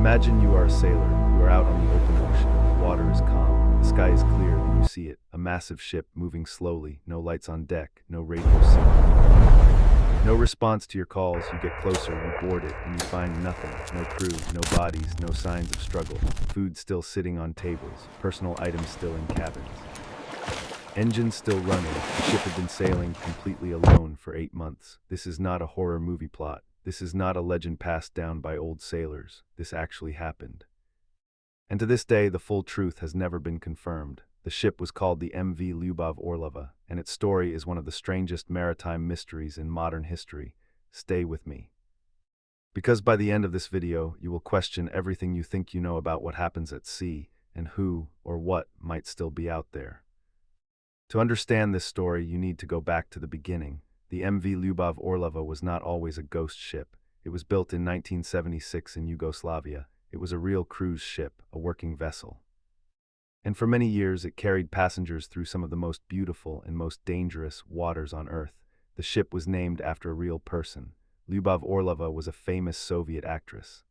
Imagine you are a sailor. You are out on the open ocean. The water is calm. The sky is clear, and you see it. A massive ship moving slowly. No lights on deck. No radio signal. No response to your calls. You get closer. You board it, and you find nothing. No crew. No bodies. No signs of struggle. Food still sitting on tables. Personal items still in cabins. Engines still running. The ship had been sailing completely alone for 8 months. This is not a horror movie plot. This is not a legend passed down by old sailors. This actually happened. And to this day, the full truth has never been confirmed. The ship was called the MV Lyubov Orlova, and its story is one of the strangest maritime mysteries in modern history. Stay with me. Because by the end of this video, you will question everything you think you know about what happens at sea, and who or what might still be out there. To understand this story, you need to go back to the beginning. The MV Lyubov Orlova was not always a ghost ship. It was built in 1976 in Yugoslavia. It was a real cruise ship, a working vessel. And for many years, it carried passengers through some of the most beautiful and most dangerous waters on Earth. The ship was named after a real person. Lyubov Orlova was a famous Soviet actress.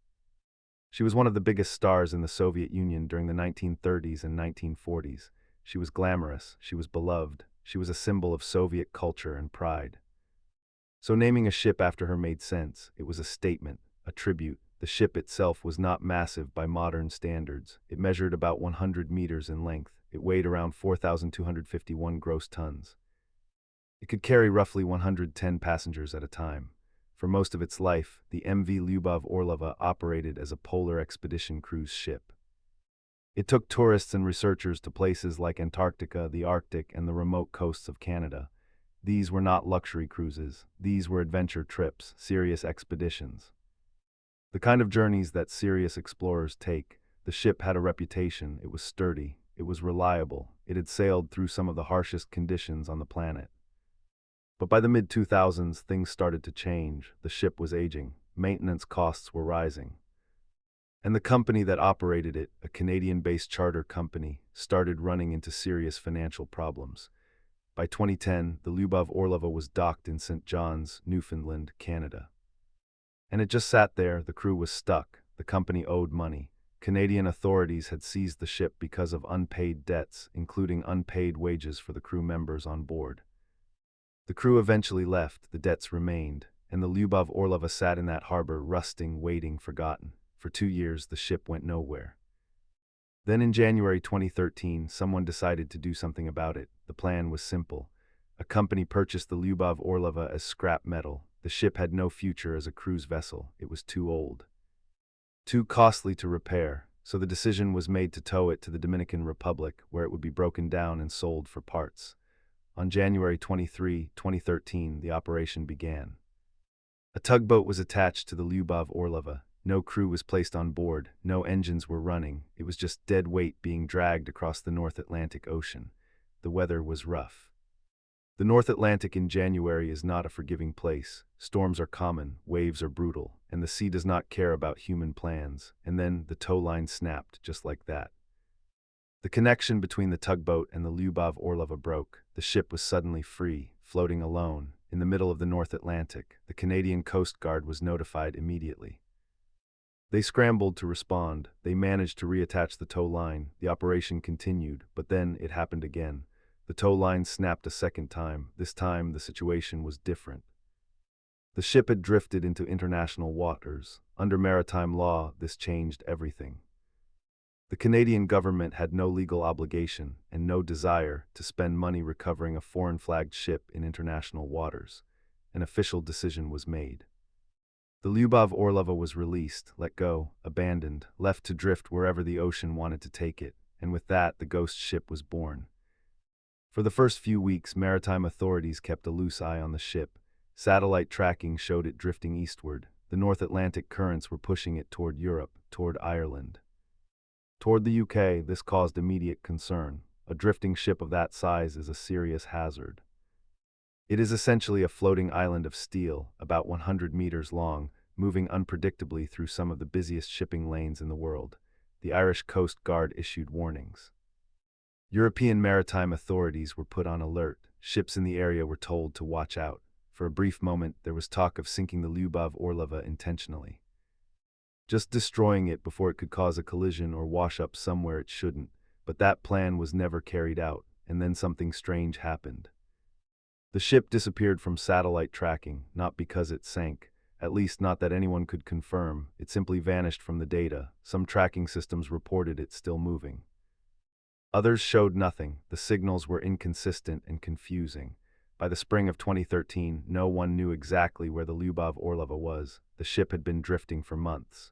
She was one of the biggest stars in the Soviet Union during the 1930s and 1940s. She was glamorous, she was beloved, she was a symbol of Soviet culture and pride. So naming a ship after her made sense. It was a statement, a tribute. The ship itself was not massive by modern standards. It measured about 100 meters in length. It weighed around 4,251 gross tons. It could carry roughly 110 passengers at a time. For most of its life, the MV Lyubov Orlova operated as a polar expedition cruise ship. It took tourists and researchers to places like Antarctica, the Arctic, and the remote coasts of Canada. These were not luxury cruises. These were adventure trips, serious expeditions. The kind of journeys that serious explorers take. The ship had a reputation. It was sturdy. It was reliable. It had sailed through some of the harshest conditions on the planet. But by the mid-2000s, things started to change. The ship was aging. Maintenance costs were rising. And the company that operated it, a Canadian-based charter company, started running into serious financial problems. By 2010, the Lyubov Orlova was docked in St. John's, Newfoundland, Canada. And it just sat there. The crew was stuck. The company owed money. Canadian authorities had seized the ship because of unpaid debts, including unpaid wages for the crew members on board. The crew eventually left, the debts remained, and the Lyubov Orlova sat in that harbor, rusting, waiting, forgotten. For 2 years, the ship went nowhere. Then in January 2013, someone decided to do something about it. The plan was simple. A company purchased the Lyubov Orlova as scrap metal. The ship had no future as a cruise vessel. It was too old, too costly to repair, so the decision was made to tow it to the Dominican Republic, where it would be broken down and sold for parts. On January 23, 2013, the operation began. A tugboat was attached to the Lyubov Orlova. No crew was placed on board, no engines were running. It was just dead weight being dragged across the North Atlantic Ocean. The weather was rough. The North Atlantic in January is not a forgiving place. Storms are common, waves are brutal, and the sea does not care about human plans. And then the tow line snapped, just like that. The connection between the tugboat and the Lyubov Orlova broke. The ship was suddenly free, floating alone, in the middle of the North Atlantic. The Canadian Coast Guard was notified immediately. They scrambled to respond. They managed to reattach the tow line. The operation continued, but then it happened again. The tow line snapped a second time. This time, the situation was different. The ship had drifted into international waters. Under maritime law, this changed everything. The Canadian government had no legal obligation and no desire to spend money recovering a foreign-flagged ship in international waters. An official decision was made. The Lyubov Orlova was released, let go, abandoned, left to drift wherever the ocean wanted to take it, and with that, the ghost ship was born. For the first few weeks, maritime authorities kept a loose eye on the ship. Satellite tracking showed it drifting eastward. The North Atlantic currents were pushing it toward Europe, toward Ireland. Toward the UK, this caused immediate concern. A drifting ship of that size is a serious hazard. It is essentially a floating island of steel, about 100 meters long, moving unpredictably through some of the busiest shipping lanes in the world. The Irish Coast Guard issued warnings. European maritime authorities were put on alert. Ships in the area were told to watch out. For a brief moment, there was talk of sinking the Lyubov Orlova intentionally. just destroying it before it could cause a collision or wash up somewhere it shouldn't. But that plan was never carried out, and then something strange happened. The ship disappeared from satellite tracking, not because it sank, at least not that anyone could confirm. It simply vanished from the data. Some tracking systems reported it still moving. Others showed nothing. The signals were inconsistent and confusing. By the spring of 2013, no one knew exactly where the Lyubov Orlova was. The ship had been drifting for months.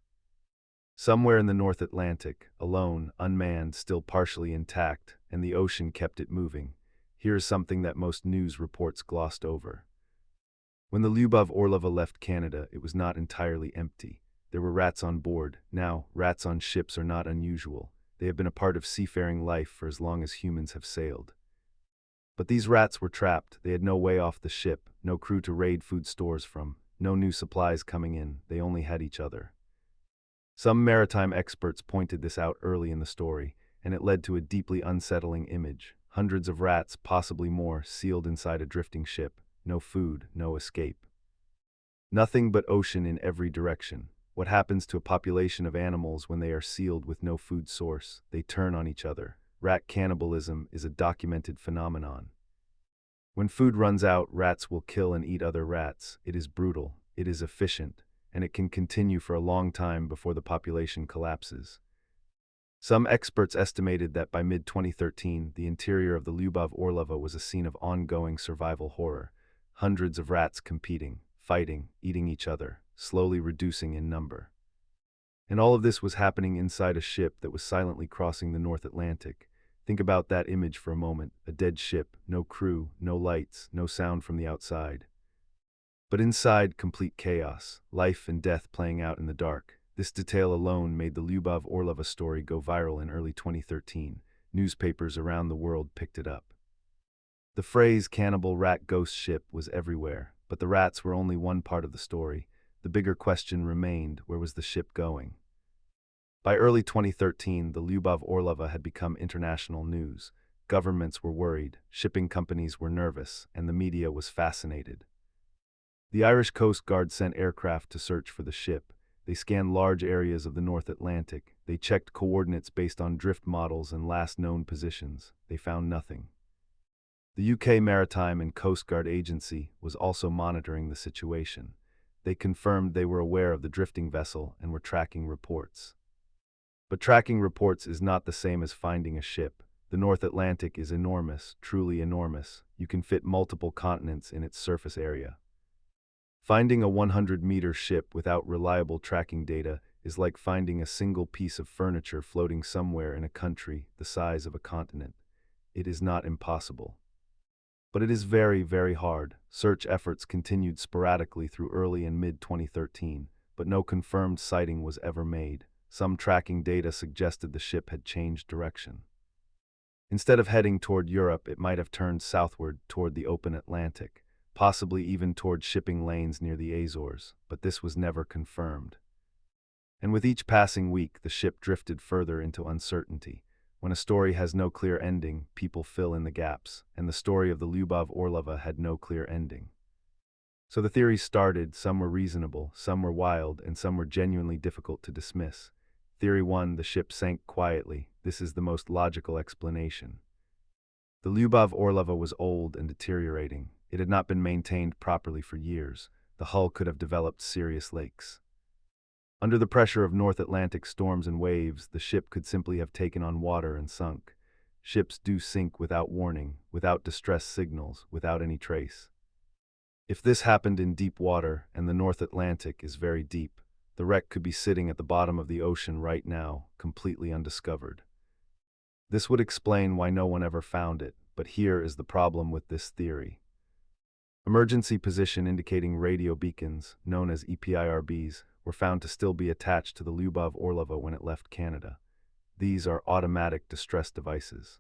Somewhere in the North Atlantic, alone, unmanned, still partially intact, and the ocean kept it moving. Here is something that most news reports glossed over. When the Lyubov Orlova left Canada, it was not entirely empty. There were rats on board. Now, rats on ships are not unusual. They have been a part of seafaring life for as long as humans have sailed. But these rats were trapped. They had no way off the ship, no crew to raid food stores from, no new supplies coming in. They only had each other. Some maritime experts pointed this out early in the story, and it led to a deeply unsettling image. Hundreds of rats, possibly more, sealed inside a drifting ship. No food, no escape. Nothing but ocean in every direction. What happens to a population of animals when they are sealed with no food source? They turn on each other. Rat cannibalism is a documented phenomenon. When food runs out, rats will kill and eat other rats. It is brutal, it is efficient, and it can continue for a long time before the population collapses. Some experts estimated that by mid-2013, the interior of the Lyubov Orlova was a scene of ongoing survival horror. Hundreds of rats competing, fighting, eating each other, slowly reducing in number. And all of this was happening inside a ship that was silently crossing the North Atlantic. Think about that image for a moment. A dead ship, no crew, no lights, no sound from the outside. But inside, complete chaos, life and death playing out in the dark. This detail alone made the Lyubov Orlova story go viral in early 2013. Newspapers around the world picked it up. The phrase "cannibal rat ghost ship" was everywhere, but the rats were only one part of the story. The bigger question remained: where was the ship going? By early 2013, the Lyubov Orlova had become international news. Governments were worried, shipping companies were nervous, and the media was fascinated. The Irish Coast Guard sent aircraft to search for the ship. They scanned large areas of the North Atlantic. They checked coordinates based on drift models and last known positions. They found nothing. The UK Maritime and Coast Guard Agency was also monitoring the situation. They confirmed they were aware of the drifting vessel and were tracking reports. But tracking reports is not the same as finding a ship. The North Atlantic is enormous, truly enormous. You can fit multiple continents in its surface area. Finding a 100-meter ship without reliable tracking data is like finding a single piece of furniture floating somewhere in a country the size of a continent. It is not impossible. But it is very, very hard. Search efforts continued sporadically through early and mid-2013, but no confirmed sighting was ever made. Some tracking data suggested the ship had changed direction. Instead of heading toward Europe, it might have turned southward toward the open Atlantic, possibly even toward shipping lanes near the Azores, but this was never confirmed. And with each passing week, the ship drifted further into uncertainty. When a story has no clear ending, people fill in the gaps, and the story of the Lyubov Orlova had no clear ending. So the theories started. Some were reasonable, some were wild, and some were genuinely difficult to dismiss. Theory 1: the ship sank quietly. This is the most logical explanation. The Lyubov Orlova was old and deteriorating. It had not been maintained properly for years. The hull could have developed serious leaks. Under the pressure of North Atlantic storms and waves, the ship could simply have taken on water and sunk. Ships do sink without warning, without distress signals, without any trace. If this happened in deep water, and the North Atlantic is very deep, the wreck could be sitting at the bottom of the ocean right now, completely undiscovered. This would explain why no one ever found it, but here is the problem with this theory. Emergency position indicating radio beacons, known as EPIRBs, were found to still be attached to the Lyubov Orlova when it left Canada. These are automatic distress devices.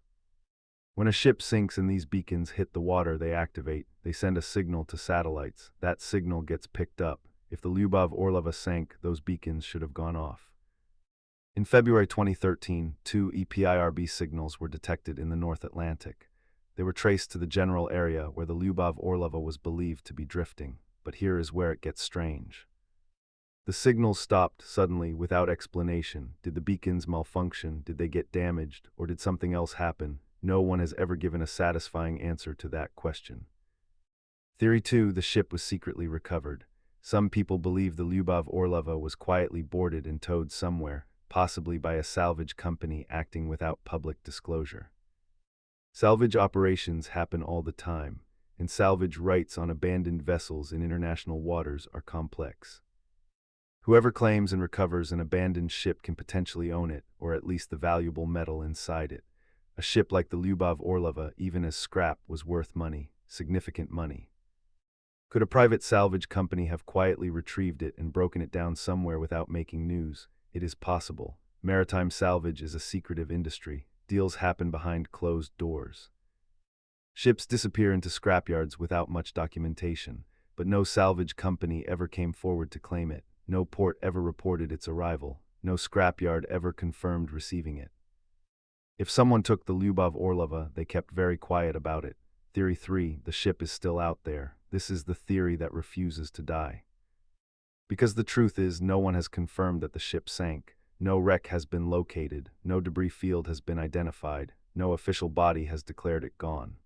When a ship sinks and these beacons hit the water, they activate. They send a signal to satellites. That signal gets picked up. If the Lyubov Orlova sank, those beacons should have gone off. In February 2013, 2 EPIRB signals were detected in the North Atlantic. They were traced to the general area where the Lyubov Orlova was believed to be drifting. But here is where it gets strange. The signals stopped suddenly without explanation. Did the beacons malfunction? Did they get damaged? Or did something else happen? No one has ever given a satisfying answer to that question. Theory 2, the ship was secretly recovered. Some people believe the Lyubov Orlova was quietly boarded and towed somewhere, possibly by a salvage company acting without public disclosure. Salvage operations happen all the time, and salvage rights on abandoned vessels in international waters are complex. Whoever claims and recovers an abandoned ship can potentially own it, or at least the valuable metal inside it. A ship like the Lyubov Orlova, even as scrap, was worth money, significant money. Could a private salvage company have quietly retrieved it and broken it down somewhere without making news? It is possible. Maritime salvage is a secretive industry. Deals happen behind closed doors. Ships disappear into scrapyards without much documentation, but no salvage company ever came forward to claim it. No port ever reported its arrival. No scrapyard ever confirmed receiving it. If someone took the Lyubov Orlova, they kept very quiet about it. Theory 3, the ship is still out there. This is the theory that refuses to die. Because the truth is, no one has confirmed that the ship sank. No wreck has been located. No debris field has been identified. No official body has declared it gone.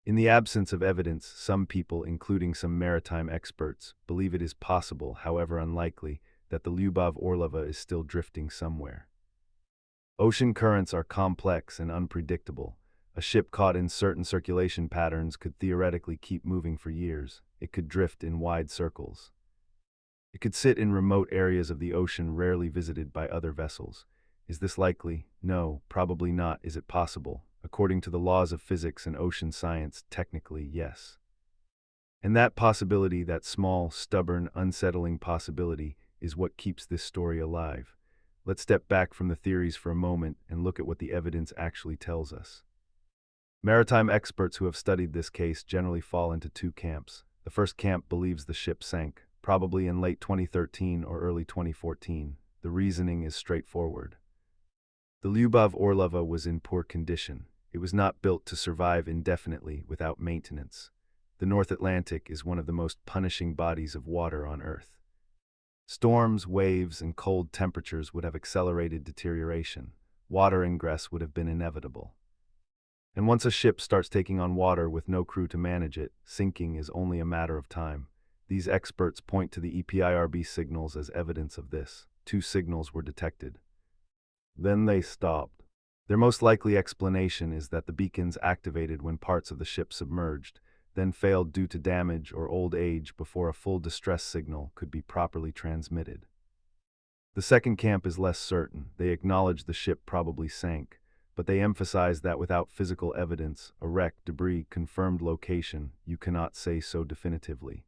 In the absence of evidence, some people, including some maritime experts, believe it is possible, however unlikely, that the Lyubov Orlova is still drifting somewhere. Ocean currents are complex and unpredictable. A ship caught in certain circulation patterns could theoretically keep moving for years. It could drift in wide circles. It could sit in remote areas of the ocean rarely visited by other vessels. Is this likely? No, probably not. Is it possible? According to the laws of physics and ocean science, technically, yes. And that possibility, that small, stubborn, unsettling possibility, is what keeps this story alive. Let's step back from the theories for a moment and look at what the evidence actually tells us. Maritime experts who have studied this case generally fall into two camps. The first camp believes the ship sank, probably in late 2013 or early 2014. The reasoning is straightforward. The Lyubov Orlova was in poor condition. It was not built to survive indefinitely without maintenance. The North Atlantic is one of the most punishing bodies of water on Earth. Storms, waves, and cold temperatures would have accelerated deterioration. Water ingress would have been inevitable. And once a ship starts taking on water with no crew to manage it, sinking is only a matter of time. These experts point to the EPIRB signals as evidence of this. 2 signals were detected. Then they stopped. Their most likely explanation is that the beacons activated when parts of the ship submerged, then failed due to damage or old age before a full distress signal could be properly transmitted. The second camp is less certain. They acknowledge the ship probably sank, but they emphasize that without physical evidence, a wreck, debris, confirmed location, you cannot say so definitively.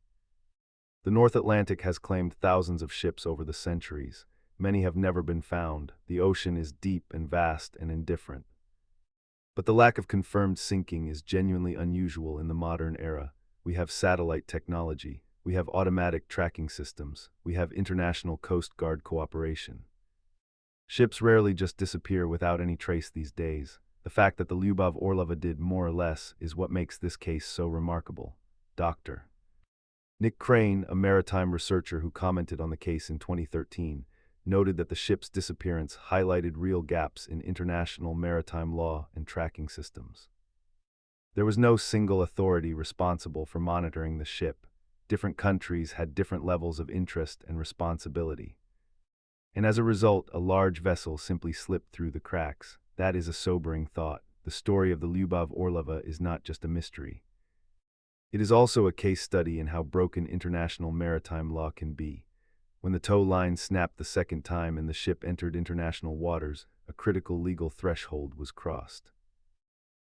The North Atlantic has claimed thousands of ships over the centuries. Many have never been found. The ocean is deep and vast and indifferent. But the lack of confirmed sinking is genuinely unusual in the modern era. We have satellite technology. We have automatic tracking systems. We have international Coast Guard cooperation. Ships rarely just disappear without any trace these days. The fact that the Lyubov Orlova did more or less is what makes this case so remarkable. Dr. Nick Crane, a maritime researcher who commented on the case in 2013, noted that the ship's disappearance highlighted real gaps in international maritime law and tracking systems. There was no single authority responsible for monitoring the ship. Different countries had different levels of interest and responsibility. And as a result, a large vessel simply slipped through the cracks. That is a sobering thought. The story of the Lyubov Orlova is not just a mystery. It is also a case study in how broken international maritime law can be. When the tow line snapped the second time and the ship entered international waters, a critical legal threshold was crossed.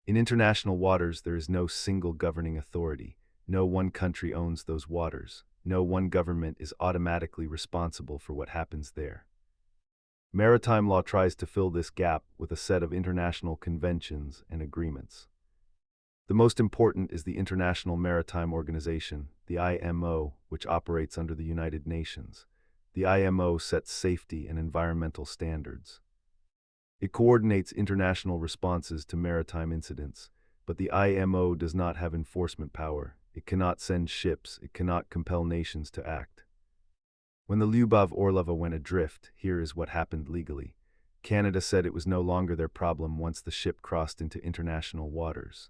In international waters, there is no single governing authority. No one country owns those waters. No one government is automatically responsible for what happens there. Maritime law tries to fill this gap with a set of international conventions and agreements. The most important is the International Maritime Organization, the IMO, which operates under the United Nations. The IMO sets safety and environmental standards. It coordinates international responses to maritime incidents, but the IMO does not have enforcement power. It cannot send ships. It cannot compel nations to act. When the Lyubov Orlova went adrift, here is what happened legally. Canada said it was no longer their problem once the ship crossed into international waters.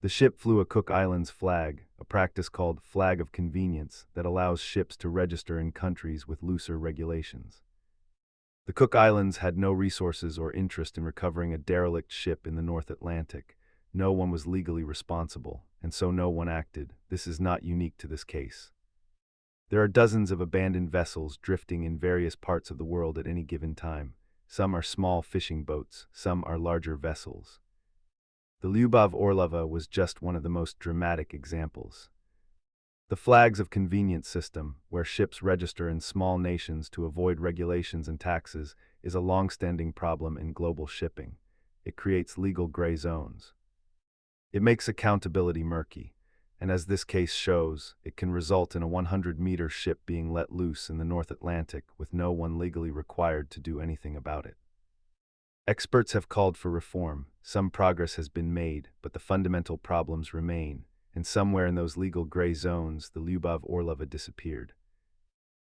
The ship flew a Cook Islands flag, a practice called flag of convenience that allows ships to register in countries with looser regulations. The Cook Islands had no resources or interest in recovering a derelict ship in the North Atlantic. No one was legally responsible, and so no one acted. This is not unique to this case. There are dozens of abandoned vessels drifting in various parts of the world at any given time. Some are small fishing boats, some are larger vessels. The Lyubov Orlova was just one of the most dramatic examples. The flags of convenience system, where ships register in small nations to avoid regulations and taxes, is a long-standing problem in global shipping. It creates legal gray zones. It makes accountability murky, and as this case shows, it can result in a 100-meter ship being let loose in the North Atlantic with no one legally required to do anything about it. Experts have called for reform. Some progress has been made, but the fundamental problems remain, and somewhere in those legal gray zones, the Lyubov Orlova disappeared.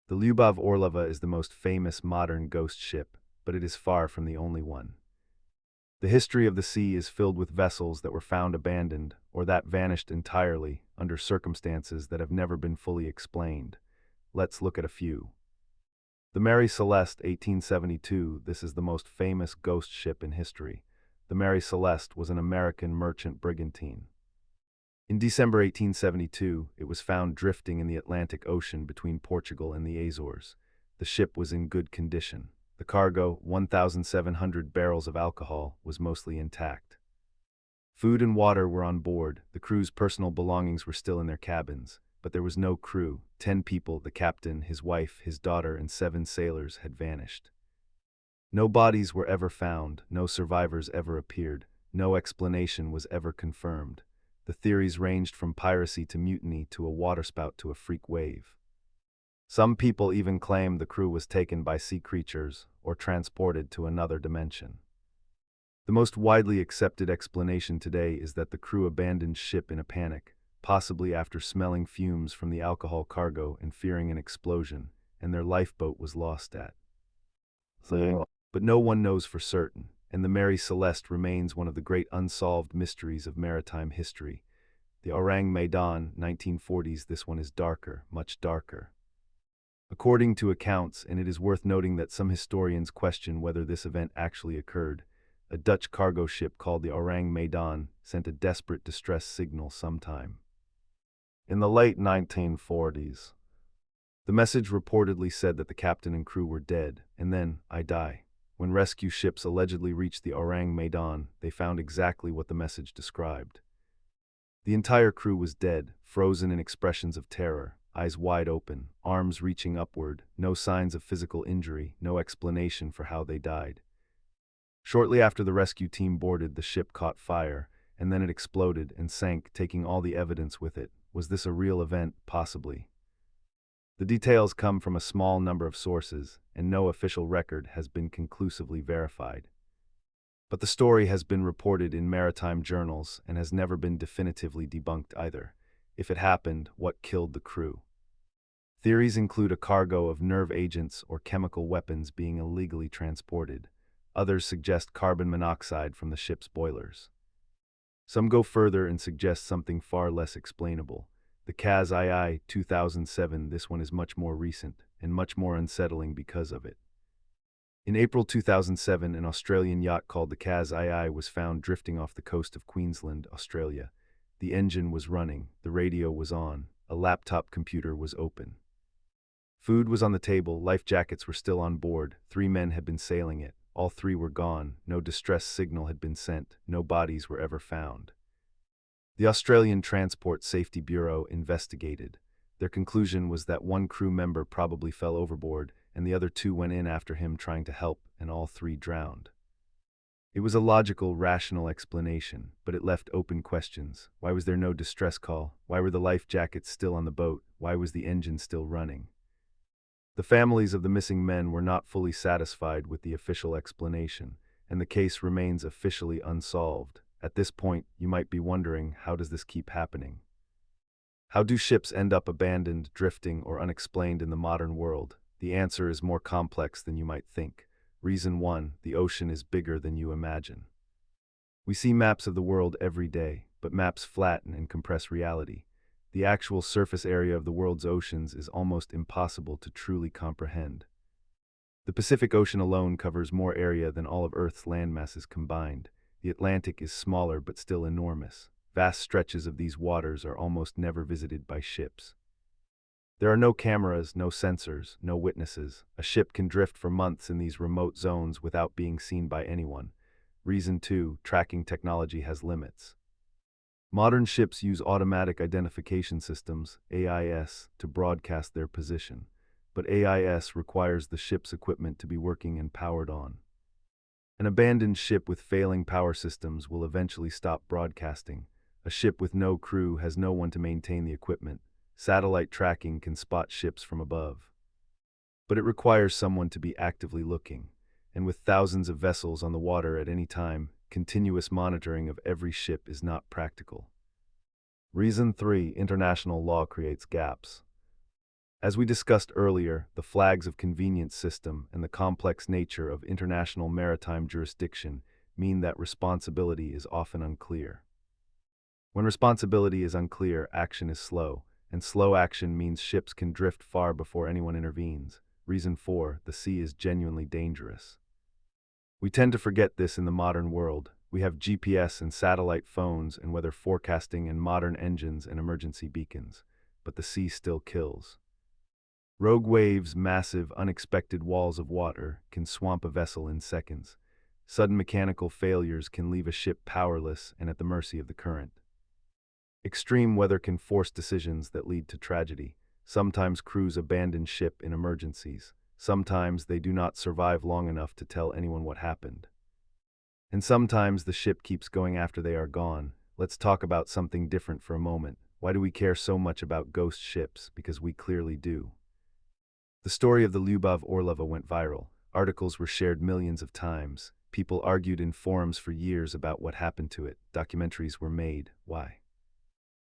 The Lyubov Orlova is the most famous modern ghost ship, but it is far from the only one. The history of the sea is filled with vessels that were found abandoned, or that vanished entirely, under circumstances that have never been fully explained. Let's look at a few. The Mary Celeste, 1872, this is the most famous ghost ship in history. The Mary Celeste was an American merchant brigantine. In December 1872, it was found drifting in the Atlantic Ocean between Portugal and the Azores. The ship was in good condition. The cargo, 1,700 barrels of alcohol, was mostly intact. Food and water were on board. The crew's personal belongings were still in their cabins, but there was no crew. 10 people, the captain, his wife, his daughter, and 7 sailors had vanished. No bodies were ever found, no survivors ever appeared, no explanation was ever confirmed. The theories ranged from piracy to mutiny to a waterspout to a freak wave. Some people even claimed the crew was taken by sea creatures or transported to another dimension. The most widely accepted explanation today is that the crew abandoned ship in a panic, possibly after smelling fumes from the alcohol cargo and fearing an explosion, and their lifeboat was lost at sea. But no one knows for certain, and the Mary Celeste remains one of the great unsolved mysteries of maritime history. The Orang Medan, 1940s, this one is darker, much darker. According to accounts, and it is worth noting that some historians question whether this event actually occurred, a Dutch cargo ship called the Orang Medan sent a desperate distress signal sometime in the late 1940s. The message reportedly said that the captain and crew were dead, and then, I die. When rescue ships allegedly reached the Orang Medan, they found exactly what the message described. The entire crew was dead, frozen in expressions of terror, eyes wide open, arms reaching upward, no signs of physical injury, no explanation for how they died. Shortly after the rescue team boarded, the ship caught fire, and then it exploded and sank, taking all the evidence with it. Was this a real event? Possibly. The details come from a small number of sources, and no official record has been conclusively verified. But the story has been reported in maritime journals and has never been definitively debunked either. If it happened, what killed the crew? Theories include a cargo of nerve agents or chemical weapons being illegally transported. Others suggest carbon monoxide from the ship's boilers. Some go further and suggest something far less explainable. The Kaz II 2007, this one is much more recent and much more unsettling because of it. In April 2007, an Australian yacht called the Kaz II was found drifting off the coast of Queensland, Australia. The engine was running, the radio was on, a laptop computer was open. Food was on the table, life jackets were still on board, 3 men had been sailing it. All 3 were gone, no distress signal had been sent, no bodies were ever found. The Australian Transport Safety Bureau investigated. Their conclusion was that 1 crew member probably fell overboard, and the other 2 went in after him trying to help, and all 3 drowned. It was a logical, rational explanation, but it left open questions. Why was there no distress call? Why were the life jackets still on the boat? Why was the engine still running? The families of the missing men were not fully satisfied with the official explanation, and the case remains officially unsolved. At this point, you might be wondering, how does this keep happening? How do ships end up abandoned, drifting, or unexplained in the modern world? The answer is more complex than you might think. Reason 1: the ocean is bigger than you imagine. We see maps of the world every day, but maps flatten and compress reality. The actual surface area of the world's oceans is almost impossible to truly comprehend. The Pacific Ocean alone covers more area than all of Earth's landmasses combined. The Atlantic is smaller but still enormous. Vast stretches of these waters are almost never visited by ships. There are no cameras, no sensors, no witnesses. A ship can drift for months in these remote zones without being seen by anyone. Reason 2: tracking technology has limits. Modern ships use automatic identification systems, AIS, to broadcast their position. But AIS requires the ship's equipment to be working and powered on. An abandoned ship with failing power systems will eventually stop broadcasting. A ship with no crew has no one to maintain the equipment. Satellite tracking can spot ships from above. But it requires someone to be actively looking. And with thousands of vessels on the water at any time, continuous monitoring of every ship is not practical. Reason 3: international law creates gaps. As we discussed earlier, the flags of convenience system and the complex nature of international maritime jurisdiction mean that responsibility is often unclear. When responsibility is unclear, action is slow, and slow action means ships can drift far before anyone intervenes. Reason 4: the sea is genuinely dangerous. We tend to forget this in the modern world. We have GPS and satellite phones and weather forecasting and modern engines and emergency beacons, but the sea still kills. Rogue waves, massive, unexpected walls of water, can swamp a vessel in seconds. Sudden mechanical failures can leave a ship powerless and at the mercy of the current. Extreme weather can force decisions that lead to tragedy. Sometimes crews abandon ship in emergencies. Sometimes they do not survive long enough to tell anyone what happened. And sometimes the ship keeps going after they are gone. Let's talk about something different for a moment. Why do we care so much about ghost ships? Because we clearly do. The story of the Lyubov Orlova went viral. Articles were shared millions of times. People argued in forums for years about what happened to it. Documentaries were made. Why?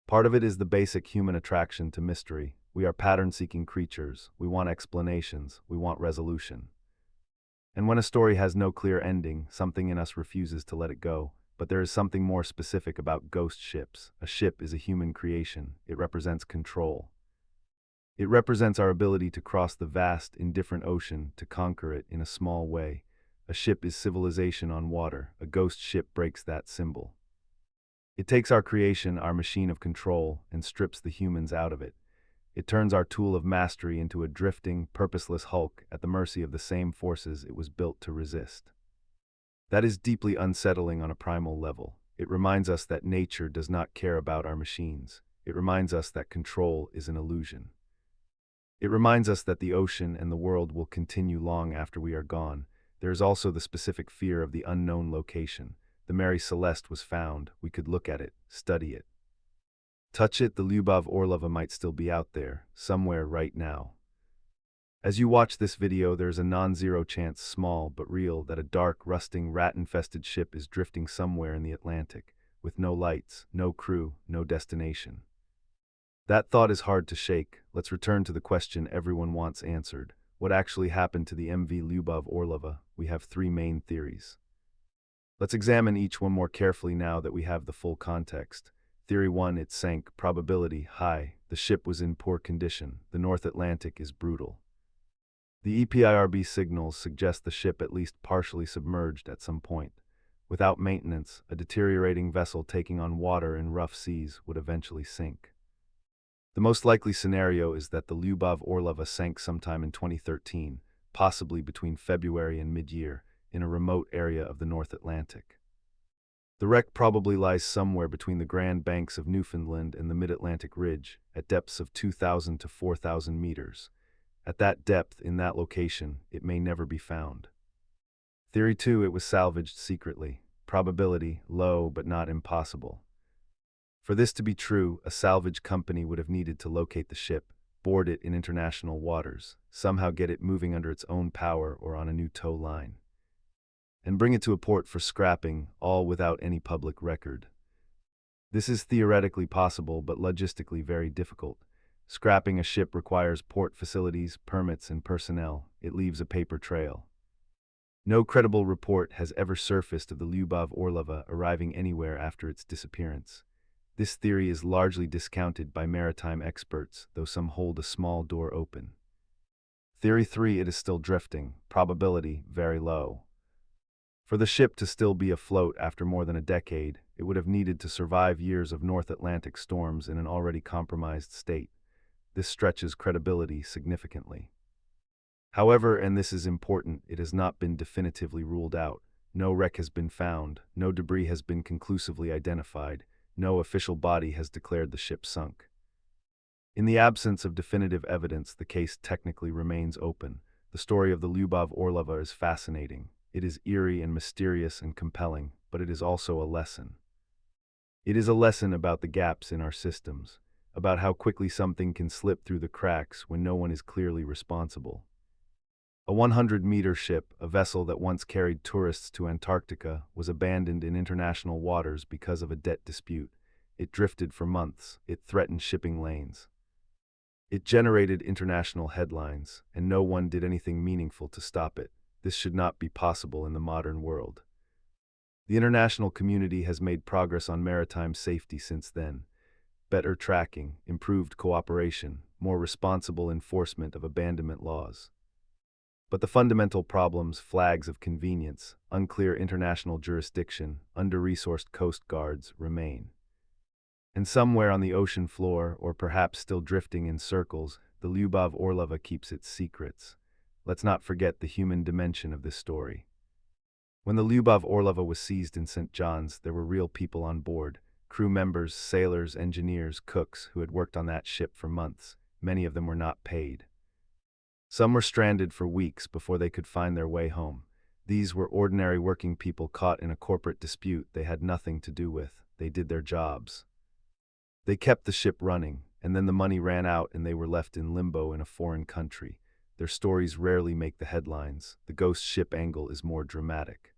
Part of it is the basic human attraction to mystery. We are pattern-seeking creatures. We want explanations. We want resolution. And when a story has no clear ending, something in us refuses to let it go. But there is something more specific about ghost ships. A ship is a human creation. It represents control. It represents our ability to cross the vast, indifferent ocean, to conquer it in a small way. A ship is civilization on water. A ghost ship breaks that symbol. It takes our creation, our machine of control, and strips the humans out of it. It turns our tool of mastery into a drifting, purposeless hulk at the mercy of the same forces it was built to resist. That is deeply unsettling on a primal level. It reminds us that nature does not care about our machines. It reminds us that control is an illusion. It reminds us that the ocean and the world will continue long after we are gone. There is also the specific fear of the unknown location. The Mary Celeste was found. We could look at it, study it, touch it. The Lyubov Orlova might still be out there, somewhere right now. As you watch this video, there's a non-zero chance, small but real, that a dark, rusting, rat-infested ship is drifting somewhere in the Atlantic, with no lights, no crew, no destination. That thought is hard to shake. Let's return to the question everyone wants answered. What actually happened to the MV Lyubov Orlova? We have three main theories. Let's examine each one more carefully now that we have the full context. Theory 1: it sank. Probability high. The ship was in poor condition. The North Atlantic is brutal. The EPIRB signals suggest the ship at least partially submerged at some point. Without maintenance, a deteriorating vessel taking on water in rough seas would eventually sink. The most likely scenario is that the Lyubov Orlova sank sometime in 2013, possibly between February and mid-year, in a remote area of the North Atlantic. The wreck probably lies somewhere between the Grand Banks of Newfoundland and the Mid-Atlantic Ridge, at depths of 2,000 to 4,000 meters. At that depth, in that location, it may never be found. Theory 2: it was salvaged secretly. Probability low but not impossible. For this to be true, a salvage company would have needed to locate the ship, board it in international waters, somehow get it moving under its own power or on a new tow line, and bring it to a port for scrapping, all without any public record. This is theoretically possible but logistically very difficult. Scrapping a ship requires port facilities, permits, and personnel. It leaves a paper trail. No credible report has ever surfaced of the Lyubov Orlova arriving anywhere after its disappearance. This theory is largely discounted by maritime experts, though some hold a small door open. Theory 3: it is still drifting. Probability very low. For the ship to still be afloat after more than a decade, it would have needed to survive years of North Atlantic storms in an already compromised state. This stretches credibility significantly. However, and this is important, it has not been definitively ruled out. No wreck has been found, no debris has been conclusively identified, no official body has declared the ship sunk. In the absence of definitive evidence, the case technically remains open. The story of the Lyubov Orlova is fascinating. It is eerie and mysterious and compelling, but it is also a lesson. It is a lesson about the gaps in our systems, about how quickly something can slip through the cracks when no one is clearly responsible. A 100-meter ship, a vessel that once carried tourists to Antarctica, was abandoned in international waters because of a debt dispute. It drifted for months. It threatened shipping lanes. It generated international headlines, and no one did anything meaningful to stop it. This should not be possible in the modern world. The international community has made progress on maritime safety since then. Better tracking, improved cooperation, more responsible enforcement of abandonment laws. But the fundamental problems, flags of convenience, unclear international jurisdiction, under-resourced coast guards, remain. And somewhere on the ocean floor, or perhaps still drifting in circles, the Lyubov Orlova keeps its secrets. Let's not forget the human dimension of this story. When the Lyubov Orlova was seized in St. John's, there were real people on board, crew members, sailors, engineers, cooks who had worked on that ship for months. Many of them were not paid. Some were stranded for weeks before they could find their way home. These were ordinary working people caught in a corporate dispute they had nothing to do with. They did their jobs. They kept the ship running, and then the money ran out and they were left in limbo in a foreign country. Their stories rarely make the headlines. The ghost ship angle is more dramatic.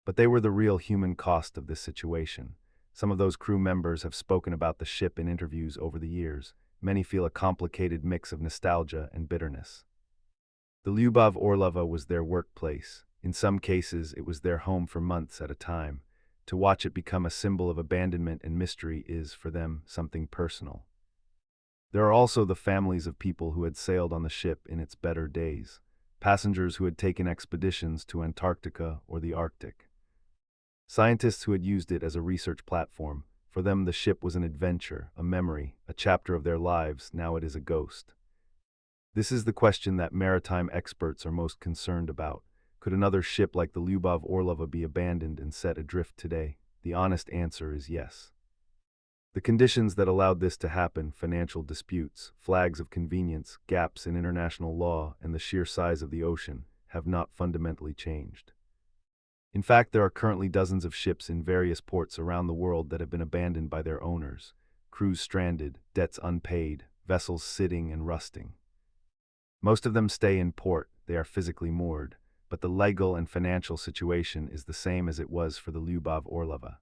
But they were the real human cost of this situation. Some of those crew members have spoken about the ship in interviews over the years. Many feel a complicated mix of nostalgia and bitterness. The Lyubov Orlova was their workplace. In some cases, it was their home for months at a time. To watch it become a symbol of abandonment and mystery is, for them, something personal. There are also the families of people who had sailed on the ship in its better days, passengers who had taken expeditions to Antarctica or the Arctic. Scientists who had used it as a research platform. For them, the ship was an adventure, a memory, a chapter of their lives. Now it is a ghost. This is the question that maritime experts are most concerned about. Could another ship like the Lyubov Orlova be abandoned and set adrift today? The honest answer is yes. The conditions that allowed this to happen, financial disputes, flags of convenience, gaps in international law, and the sheer size of the ocean, have not fundamentally changed. In fact, there are currently dozens of ships in various ports around the world that have been abandoned by their owners, crews stranded, debts unpaid, vessels sitting and rusting. Most of them stay in port, they are physically moored, but the legal and financial situation is the same as it was for the Lyubov Orlova.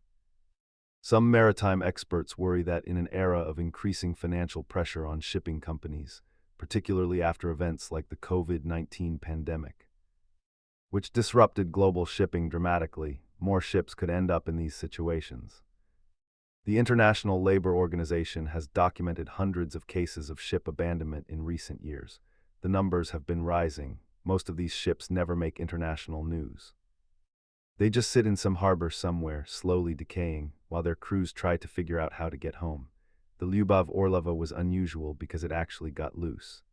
Some maritime experts worry that in an era of increasing financial pressure on shipping companies, particularly after events like the COVID-19 pandemic, which disrupted global shipping dramatically, more ships could end up in these situations. The International Labor Organization has documented hundreds of cases of ship abandonment in recent years. The numbers have been rising. Most of these ships never make international news. They just sit in some harbor somewhere, slowly decaying, while their crews try to figure out how to get home. The Lyubov Orlova was unusual because it actually got loose.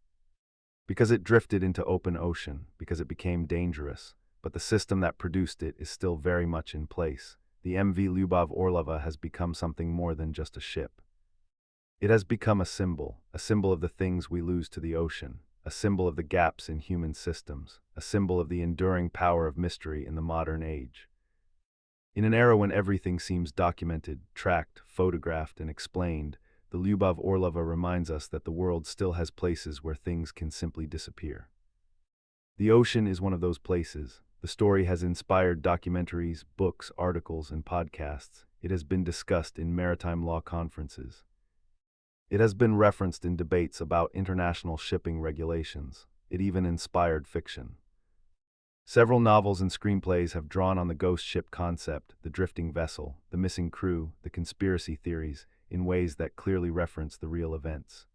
Because it drifted into open ocean, because it became dangerous, but the system that produced it is still very much in place. The MV Lyubov Orlova has become something more than just a ship. It has become a symbol of the things we lose to the ocean, a symbol of the gaps in human systems, a symbol of the enduring power of mystery in the modern age. In an era when everything seems documented, tracked, photographed, and explained, the Lyubov Orlova reminds us that the world still has places where things can simply disappear. The ocean is one of those places. The story has inspired documentaries, books, articles, and podcasts. It has been discussed in maritime law conferences. It has been referenced in debates about international shipping regulations. It even inspired fiction. Several novels and screenplays have drawn on the ghost ship concept, the drifting vessel, the missing crew, the conspiracy theories, in ways that clearly reference the real events.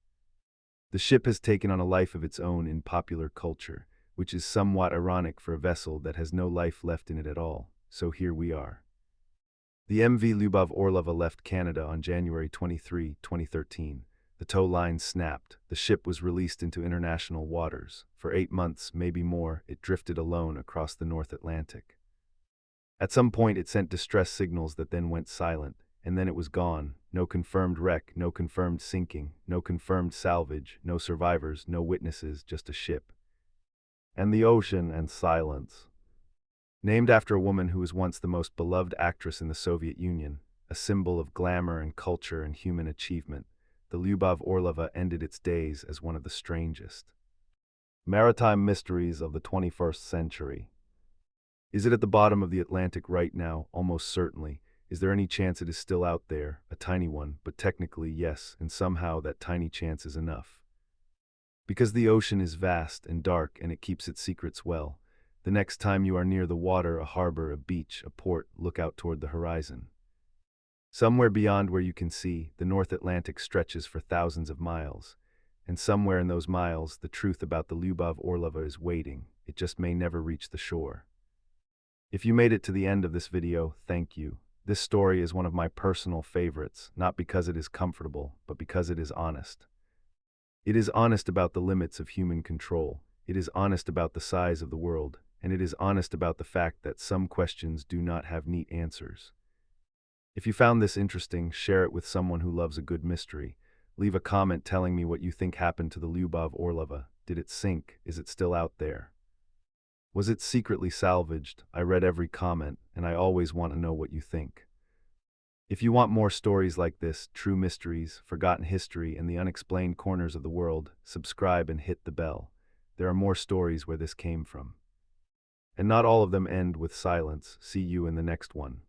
The ship has taken on a life of its own in popular culture, which is somewhat ironic for a vessel that has no life left in it at all. So here we are. The MV Lyubov Orlova left Canada on January 23, 2013. The tow line snapped. The ship was released into international waters. For 8 months, maybe more, it drifted alone across the North Atlantic. At some point, it sent distress signals that then went silent, and then it was gone. No confirmed wreck, no confirmed sinking, no confirmed salvage, no survivors, no witnesses, just a ship. And the ocean and silence. Named after a woman who was once the most beloved actress in the Soviet Union, a symbol of glamour and culture and human achievement, the Lyubov Orlova ended its days as one of the strangest maritime mysteries of the 21st century. Is it at the bottom of the Atlantic right now? Almost certainly. Is there any chance it is still out there? A tiny one, but technically yes, and somehow that tiny chance is enough. Because the ocean is vast and dark and it keeps its secrets well, the next time you are near the water, a harbor, a beach, a port, look out toward the horizon. Somewhere beyond where you can see, the North Atlantic stretches for thousands of miles, and somewhere in those miles, the truth about the Lyubov Orlova is waiting. It just may never reach the shore. If you made it to the end of this video, thank you. This story is one of my personal favorites, not because it is comfortable, but because it is honest. It is honest about the limits of human control. It is honest about the size of the world, and it is honest about the fact that some questions do not have neat answers. If you found this interesting, share it with someone who loves a good mystery. Leave a comment telling me what you think happened to the Lyubov Orlova. Did it sink? Is it still out there? Was it secretly salvaged? I read every comment, and I always want to know what you think. If you want more stories like this, true mysteries, forgotten history, and the unexplained corners of the world, subscribe and hit the bell. There are more stories where this came from. And not all of them end with silence. See you in the next one.